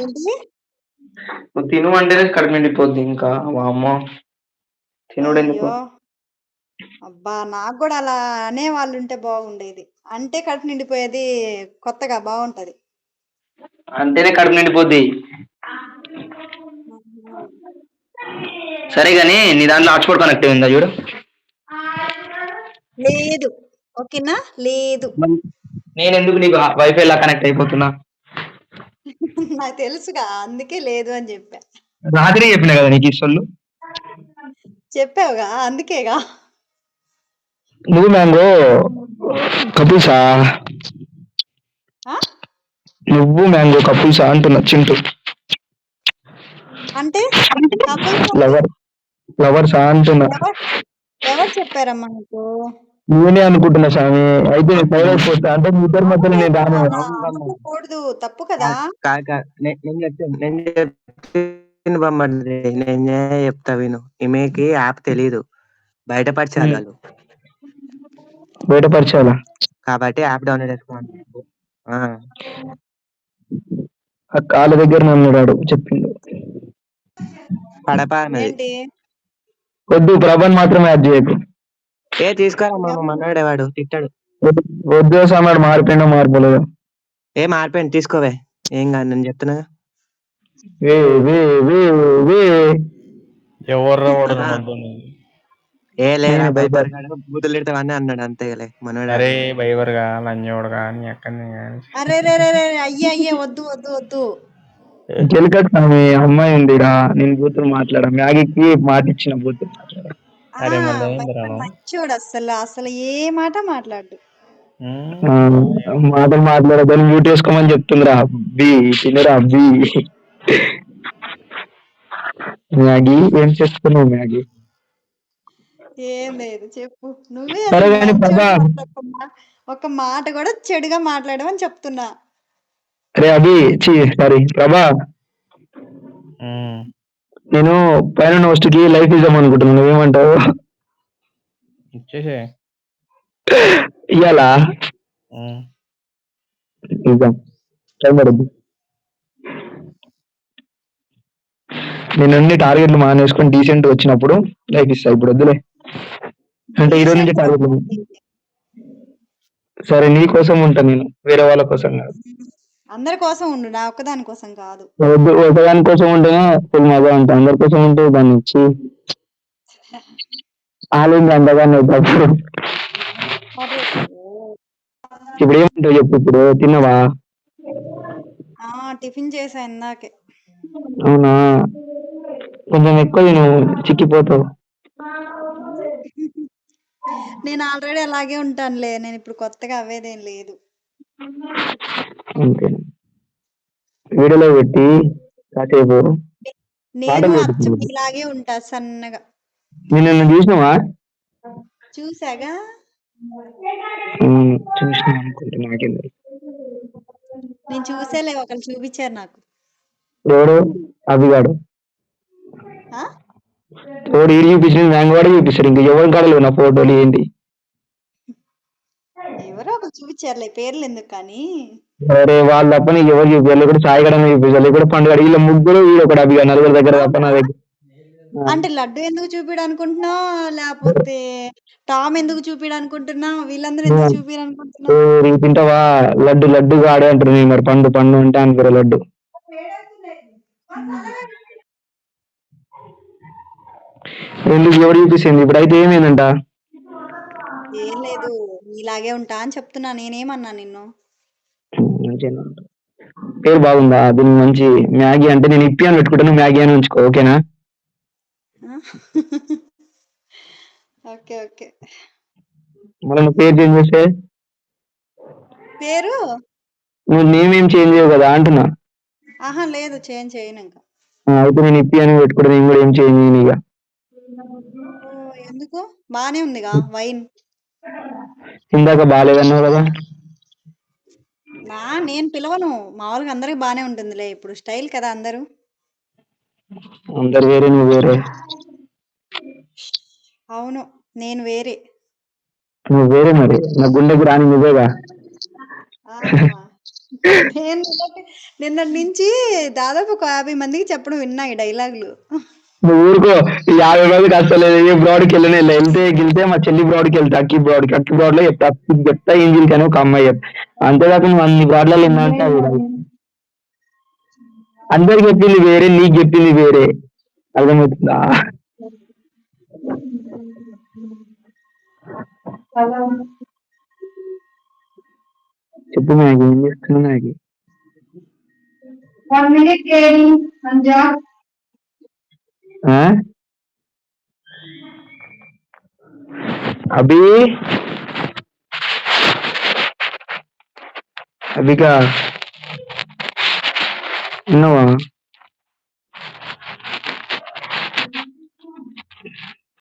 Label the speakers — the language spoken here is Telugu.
Speaker 1: ఏంటి?
Speaker 2: నువ్వు తిను అంటేనే కడుపు నిండిపోద్ది ఇంకా. వామ్మో! తినుడెందుకు?
Speaker 1: అయ్యో! అబ్బా! నాకు గూడా అలా అనేవాళ్ళుంటే బాగుండేది. అంటే కడుపు నిండిపోయేది కొత్తగా బావుంటది.
Speaker 2: అంటేనే కడుపు నిండిపోద్ది.
Speaker 1: ఆహా!
Speaker 2: సరే గాని నీ దాంట్లో హాట్‌స్పాట్ కనెక్ట్ అయి ఉందా చూడు.
Speaker 1: లేదు. ఓకేనా? లేదు.
Speaker 2: నేనెందుకు నీకు వైఫైలా కనెక్ట్ అయిపోతున్నా?
Speaker 1: నాకు తెలుసుగా అందుకే లేదు అని జెప్పా.
Speaker 2: రాత్రే చెప్పినా కదా నీకు ఈ సొల్లు.
Speaker 1: చెప్పావుగా అందుకేగా.
Speaker 2: నువ్వు మ్యాంగో కపుల్సా?
Speaker 1: ఆ?
Speaker 2: నువ్వు మ్యాంగో కపుల్సా అంటున్నా చింటూ.
Speaker 1: అంటే కపుల్స్ అంటే
Speaker 2: లవర్ లవర్సా అంటున్నా.
Speaker 1: ఎవరు ఎవరు చెప్పారమ్మా నీకు?
Speaker 2: నేనే అనుకుంటున్నా స్వామి. అయితే నేను సైలెంట్ పోతా అంటే మీ ఇద్దరి మధ్యలో నేను రాను.
Speaker 1: అలా అనుకోకూడదు. తప్పు కదా?
Speaker 3: నేను చెప్తాను బొమ్మడి, నేనే చెప్తా విను. ఈమెకి యాప్ తెలీదు, బయటపరచాలి వాళ్ళు
Speaker 2: బయటపరచాలా?
Speaker 3: కాబట్టి యాప్ డౌన్లోడ్ చేసుకోండి.
Speaker 2: ఆ కాళ్ళ దగ్గర నన్ను చెప్పిండు.
Speaker 3: పడపా అన్నది.
Speaker 1: ఏంటి?
Speaker 2: వద్దు ప్రభాన్ మాత్రమే యాడ్ చేయకు.
Speaker 3: తీసుకోరా మనం మనవాడేవాడు తిట్టాడు.
Speaker 2: వద్దు సామాడు మారిపోయినా మార్పులేదు.
Speaker 3: మారిపోయింది తీసుకోవే, ఏం కాదు నేను చెప్తున్నా. ఏ లేదా బూతులు తిడతావని అన్నాడు అంతేలే మనవాడు.
Speaker 4: అరే బైవర్గా లంజోడు కానీ ఎక్కడిని
Speaker 1: అరే అయ్యే వద్దు వద్దు వద్దు.
Speaker 2: గెలికట్ స్వామి అమ్మాయి ఉందిరా, నేను బూతులు మాట్లాడా. మ్యాగీకి మాట ఇచ్చిన బూతులు మాట్లాడా.
Speaker 1: మంచోడు అసలు ఏ మాట మాట్లాడు.
Speaker 2: మాటలు మాట్లాడదని మ్యూట్ వేసుకోమని చెప్తుందిరా. అబ్బి తినరా అబ్బి. మ్యాగీ ఏం చేస్తున్నావు మ్యాగీ?
Speaker 1: ఏం లేదు చెప్పు. నువ్వే
Speaker 2: సరే కానీ
Speaker 1: ఒక మాట కూడా చెడుగా మాట్లాడమని చెప్తున్నా.
Speaker 2: అరే అభి సారీ ప్రభా, నేను పైన హోస్ట్ కి లైఫ్ ఇద్దాం అనుకుంటున్నాను, నువ్వేమంటావు? ఇయ్యాలా ఇద్దాం, టైం పడుద్ది. నేను అన్ని టార్గెట్లు మానేసుకొని డీసెంట్ వచ్చినప్పుడు లైఫ్ ఇస్తా, ఇప్పుడు వద్దులే. అంటే ఈరోజు నుంచి టార్గెట్లు. సరే నీ కోసం ఉంటా నేను, వేరే వాళ్ళ కోసం కాదు.
Speaker 1: అందరి కోసం ఉండు, నా ఒక్కదాని కోసం కాదు.
Speaker 2: ఒకదాని కోసం ఉంటేనే ఫుల్ మజా ఉంటా, అందరి కోసం ఉంటే దాన్ని ఇచ్చి ఆలోచించి అంతగానే అవుతాడు. ఇప్పుడు ఏమంటావు చెప్పు. ఇప్పుడు తిన్నావా?
Speaker 1: టిఫిన్ చేసా ఇందాకే.
Speaker 2: అవునా, కొంచెం ఎక్కువ తిను, చిక్కిపోతావు.
Speaker 1: నేను ఆల్రెడీ అలాగే ఉంటానులే, నేను ఇప్పుడు కొత్తగా అవ్వేదేం లేదు.
Speaker 2: అంతే, వీడియోలో పెట్టి కాసేపు
Speaker 1: నేను అచ్చం ఇలాగే ఉంటా సన్నగా.
Speaker 2: నిన్ను చూసినావా?
Speaker 1: చూసాగా.
Speaker 2: చూసినా అనుకుంటా, నాకేం
Speaker 1: నేను చూసేలే, ఒకరు చూపించారు నాకు.
Speaker 2: ఎవడు? అభిగాడు. ఎవడు ఈడు చూపించిన మ్యాంగో వాడే చూపిస్తాడు, ఇంకా ఎవరి కాడలేవు నా ఫోటోలు ఏంటి.
Speaker 1: ఎవరో ఒకరు చూపించారులే, పేర్లు ఎందుకు కానీ.
Speaker 2: అరే వాళ్ళు తప్ప నీకు ఎవరు చూపించాలి? కూడా సాయి గడ చూపించాలి, కూడా పండుగ. వీళ్ళ ముగ్గురు వీడు ఒకటి అభిగా, నలుగురు దగ్గర తప్ప నా దగ్గర.
Speaker 1: అంటే లడ్డు ఎందుకు చూపిడనుకుంటున్నావు, లేకపోతే టామ్ ఎందుకు చూపిడనుకుంటున్నావు, వీళ్ళందరూ ఎందుకు చూపిడనుకుంటున్నావు?
Speaker 2: తింటావా లడ్డు? లడ్డు ఆడే అంటారు, నేను మరి పండు పండు అంటే అనుకోరా లడ్డు. ఎందుకు ఎవరు చూపిస్తుంది? ఇప్పుడైతే ఏమైందంట?
Speaker 1: ఏం లేదు, ఇలాగే ఉంటా అని చెప్తున్నా. నేనేమన్నా నిన్ను?
Speaker 2: పేరు బాగుందా? దీని మంచి మ్యాగీ అంటే నేను ఇప్పి అని పెట్టుకుంటాను, మ్యాగీ అని ఉంచుకో, ఓకేనా?
Speaker 1: Okay okay.
Speaker 2: మనం పేరు చేంజ్ చేస్తే
Speaker 1: పేరు
Speaker 2: నువ్వు నేమేం చేంజ్ చేయవు కదా అంటున్నా.
Speaker 1: లేదు, చేంజ్ చేయను ఇంకా.
Speaker 2: అయితే నేను ఇప్పి అని పెట్టుకుంటా, నేను కూడా ఏం చేంజ్ చేయను ఇక.
Speaker 1: ఎందుకు? బానే ఉందిగా వైన్.
Speaker 2: ఇందాక బాగాలేదన్నావు కదా.
Speaker 1: నేను పిలవను, మామూలుగా అందరికి బానే ఉంటుందిలే, ఇప్పుడు స్టైల్ కదా అందరూ.
Speaker 2: అందరు వేరే, నువ్వు వేరే.
Speaker 1: అవును, నేను వేరే.
Speaker 2: నువ్వు వేరే, మరి నా గుండెకి రాని నువ్వేగా.
Speaker 1: నేను నిన్నటి నుంచి దాదాపు ఒక 50 మందికి చెప్పడం విన్నా ఈ డైలాగులు.
Speaker 2: నువ్వు ఊరుకో. ఈ 50 మందికి అసలు ఏ బ్రాడ్కి వెళ్ళనే వెళ్తే మా చెల్లి బ్రాడ్కి వెళ్తా, అక్కి బ్రాడ్ లో చెప్తా, అక్కి చెప్తా, ఇంజిల్ కానీ ఒక అమ్మాయి చెప్తా. అంతేకాక నువ్వు అన్ని బ్రాడ్లలో ఏంటంటే అందరికి చెప్పింది వేరే, నీకు చెప్పింది వేరే. అర్థమవుతుందా? చెప్పు మ్యాగీ, ఏం చేస్తున్నావు మ్యాగీ?
Speaker 1: 1 minute Anja.
Speaker 2: అభి, అభిక, విన్నావా?